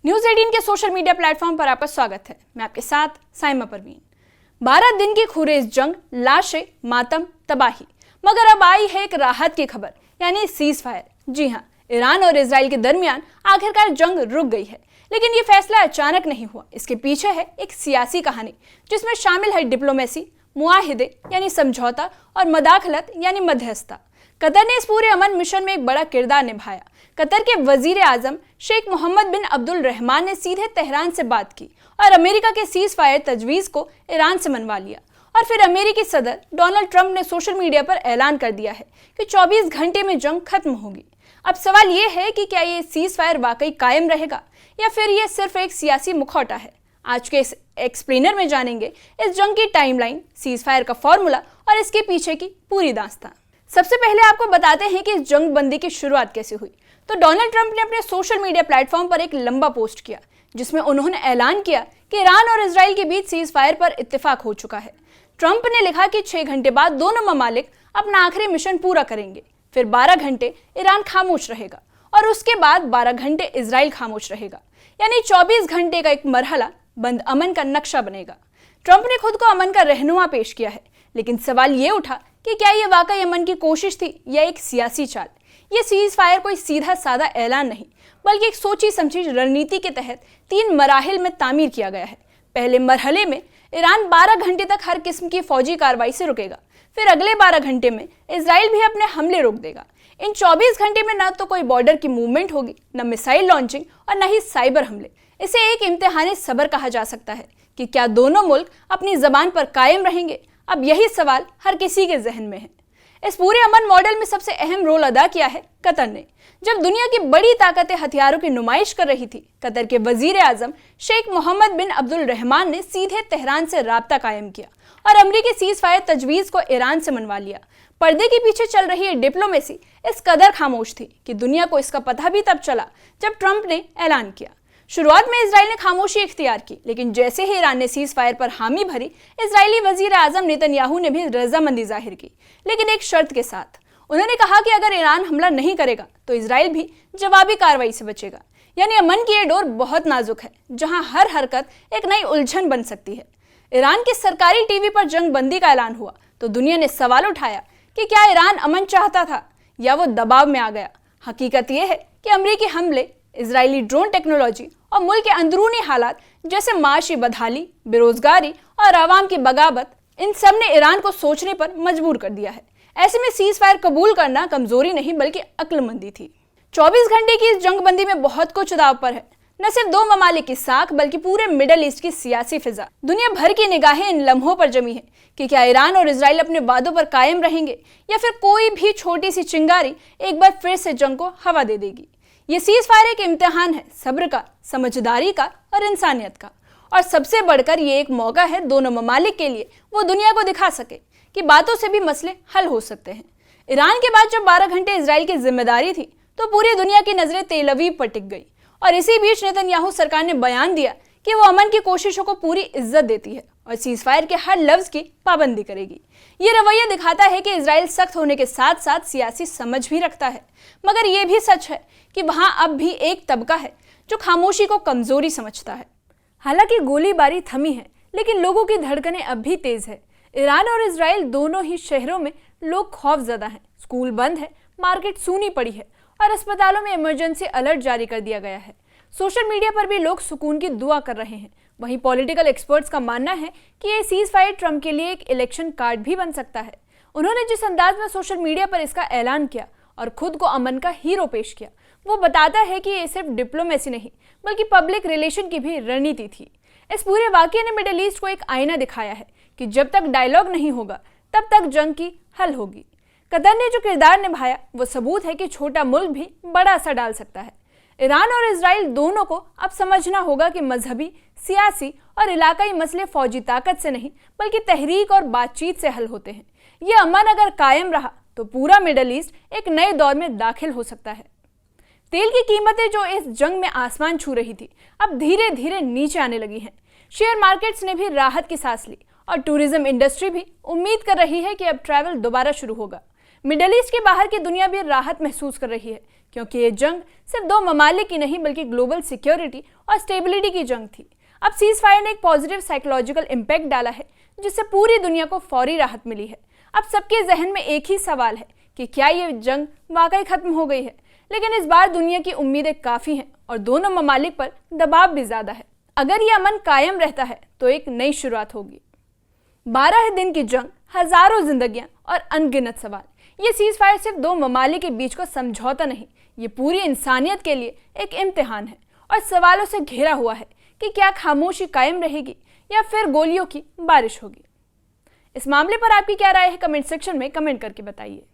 News 18 के social media platform पर आपका स्वागत है। मैं आपके साथ साइमा परवीन। 12 दिन की खुरेज जंग, लाशें, मातम, तबाही, मगर अब आई है एक राहत की खबर, यानी सीज फायर। जी हाँ, ईरान और इजराइल के दरमियान आखिरकार जंग रुक गई है। लेकिन ये फैसला अचानक नहीं हुआ। इसके पीछे है एक सियासी कहानी जिसमें शामिल है डिप्लोमेसी, मुआहिदे यानी समझौता और मदाखलत यानी मध्यस्थता। कतर ने इस पूरे अमन मिशन में एक बड़ा किरदार निभाया। कतर के वजीर आजम शेख मोहम्मद बिन अब्दुल रहमान ने सीधे तेहरान से बात की और अमेरिका के सीज फायर तजवीज़ को ईरान से मनवा लिया। और फिर अमेरिकी सदर डोनाल्ड ट्रंप ने सोशल मीडिया पर ऐलान कर दिया है कि 24 घंटे में जंग खत्म होगी। अब सवाल ये है कि क्या ये सीज फायर वाकई कायम रहेगा या फिर ये सिर्फ एक सियासी मुखौटा है। आज के इस एक्सप्लेनर में जानेंगे इस जंग की टाइमलाइन, सीज फायर का फॉर्मूला और इसके पीछे की पूरी दास्तान। सबसे पहले आपको बताते हैं कि इस जंग बंदी की शुरुआत कैसे हुई। तो डोनाल्ड ट्रंप ने अपने सोशल मीडिया प्लेटफॉर्म पर एक लंबा पोस्ट किया जिसमें उन्होंने ऐलान किया कि ईरान और इजराइल के बीच सीज फायर पर इत्तेफाक हो चुका है। ट्रंप ने लिखा कि 6 घंटे बाद दोनों ममालिक अपना आखिरी मिशन पूरा करेंगे। फिर 12 घंटे ईरान खामोश रहेगा और उसके बाद 12 घंटे इजराइल खामोश रहेगा, यानी 24 घंटे का एक मरहला बंद अमन का नक्शा बनेगा। ट्रंप ने खुद को अमन का रहनुमा पेश किया है, लेकिन सवाल ये उठा कि क्या ये वाकई अमन की कोशिश थी या एक सियासी चाल। ये सीज फायर कोई सीधा साधा ऐलान नहीं, बल्कि एक सोची समझी रणनीति के तहत 3 मराहिल में तामीर किया गया है। पहले मरहले में ईरान 12 घंटे तक हर किस्म की फौजी कार्रवाई से रुकेगा। फिर अगले 12 घंटे में इजराइल भी अपने हमले रोक देगा। इन 24 घंटे में न तो कोई बॉर्डर की मूवमेंट होगी, न मिसाइल लॉन्चिंग और न ही साइबर हमले। इसे एक इम्तिहान सब्र कहा जा सकता है कि क्या दोनों मुल्क अपनी जबान पर कायम रहेंगे। अब यही सवाल हर किसी के जहन में है। इस पूरे अमन मॉडल में सबसे अहम रोल अदा किया है कतर ने। जब दुनिया की बड़ी ताकतें हथियारों की नुमाइश कर रही थी, कतर के वजीर आजम शेख मोहम्मद बिन अब्दुल रहमान ने सीधे तेहरान से राब्ता कायम किया और अमेरिकी सीज फायर तजवीज़ को ईरान से मनवा लिया। पर्दे के पीछे चल रही ये डिप्लोमेसी इस कदर खामोश थी कि दुनिया को इसका पता भी तब चला जब ट्रंप ने ऐलान किया। शुरुआत में इजराइल ने खामोशी इख्तियार की, लेकिन जैसे ही ईरान ने सीज फायर पर हामी भरी, इजरायली वजीर आजम नेतन्याहू ने भी रजामंदी जाहिर की, लेकिन एक शर्त के साथ। उन्होंने कहा कि अगर ईरान हमला नहीं करेगा तो इजराइल भी जवाबी कार्रवाई से बचेगा। यानी अमन की ये डोर बहुत नाजुक है, जहां हर हरकत एक नई उलझन बन सकती है। ईरान के सरकारी टीवी पर जंग बंदी का ऐलान हुआ तो दुनिया ने सवाल उठाया कि क्या ईरान अमन चाहता था या वो दबाव में आ गया। हकीकत यह है कि अमेरिकी हमले, इजरायली ड्रोन टेक्नोलॉजी और मुल्क के अंदरूनी हालात जैसे माशी बदहाली, बेरोजगारी और आवाम की बगावत, इन सब ने ईरान को सोचने पर मजबूर कर दिया है। ऐसे में सीज फायर कबूल करना कमजोरी नहीं बल्कि अक्लमंदी थी। 24 घंटे की इस जंगबंदी में बहुत कुछ दांव पर है। न सिर्फ 2 ममालिक की साख बल्कि पूरे मिडल ईस्ट की सियासी फिजा। दुनिया भर की निगाहें इन लम्हों पर जमी है कि क्या ईरान और इजराइल अपने वादों पर कायम रहेंगे या फिर कोई भी छोटी सी चिंगारी एक बार फिर से जंग को हवा दे देगी। ये सीज फायर एक इम्तिहान है, सब्र का, समझदारी का और इंसानियत का। और सबसे बढ़कर ये एक मौका है दोनों ममालिक के लिए वो दुनिया को दिखा सके कि बातों से भी मसले हल हो सकते हैं। ईरान के बाद जब 12 घंटे इजराइल की जिम्मेदारी थी तो पूरी दुनिया की नजरें तेल अवीव पर टिक गई। और इसी बीच नेतन्याहू सरकार ने बयान दिया कि वो अमन की कोशिशों को पूरी इज्जत देती है और सीज फायर के हर लफ्ज की पाबंदी करेगी। ये रवैया दिखाता है कि इजराइल सख्त होने के साथ साथ सियासी समझ भी रखता है, मगर ये भी सच है कि वहां अब भी एक तबका है जो खामोशी को कमजोरी समझता है। हालांकि गोलीबारी थमी है, लेकिन लोगों की धड़कनें अब भी तेज है। ईरान और इजराइल दोनों ही शहरों में लोग खौफजदा हैं। स्कूल बंद है, मार्केट सूनी पड़ी है और अस्पतालों में इमरजेंसी अलर्ट जारी कर दिया गया है। सोशल मीडिया पर भी लोग सुकून की दुआ कर रहे हैं। वहीं पॉलिटिकल एक्सपर्ट्स का मानना है कि ये सीज फायर ट्रंप के लिए एक इलेक्शन कार्ड भी बन सकता है। उन्होंने जिस अंदाज में सोशल मीडिया पर इसका ऐलान किया और खुद को अमन का हीरो पेश किया, वो बताता है कि ये सिर्फ डिप्लोमेसी नहीं बल्कि पब्लिक रिलेशन की भी रणनीति थी। इस पूरे वाकये ने मिडिल ईस्ट को एक आईना दिखाया है कि जब तक डायलॉग नहीं होगा तब तक जंग की हल होगी। कतर ने जो किरदार निभाया वो सबूत है कि छोटा मुल्क भी बड़ा असर डाल सकता है। ईरान और इजराइल दोनों को अब समझना होगा कि मजहबी, सियासी और इलाकाई मसले फौजी ताकत से नहीं बल्कि तहरीक और बातचीत से हल होते हैं। ये अमन अगर कायम रहा तो पूरा मिडल ईस्ट एक नए दौर में दाखिल हो सकता है। तेल की कीमतें जो इस जंग में आसमान छू रही थी, अब धीरे धीरे नीचे आने लगी हैं। शेयर मार्केट्स ने भी राहत की सांस ली और टूरिज्म इंडस्ट्री भी उम्मीद कर रही है कि अब ट्रैवल दोबारा शुरू होगा। मिडल ईस्ट के बाहर की दुनिया भी राहत महसूस कर रही है क्योंकि ये जंग सिर्फ दो ममालिक की नहीं बल्कि ग्लोबल सिक्योरिटी और स्टेबिलिटी की जंग थी। अब सीज फायर ने एक पॉजिटिव साइकोलॉजिकल इम्पैक्ट डाला है जिससे पूरी दुनिया को फौरी राहत मिली है। अब सबके जहन में एक ही सवाल है कि क्या ये जंग वाकई खत्म हो गई है। लेकिन इस बार दुनिया की उम्मीदें काफ़ी हैं और दोनों ममालिक पर दबाव भी ज़्यादा है। अगर ये अमन कायम रहता है तो एक नई शुरुआत होगी। 12 दिन की जंग, हजारों जिंदगियां और अनगिनत सवाल। ये सीज फायर सिर्फ दो ममालिक के बीच का समझौता नहीं, ये पूरी इंसानियत के लिए एक इम्तिहान है और सवालों से घिरा हुआ है कि क्या खामोशी कायम रहेगी या फिर गोलियों की बारिश होगी। इस मामले पर आपकी क्या राय है, कमेंट सेक्शन में कमेंट करके बताइए।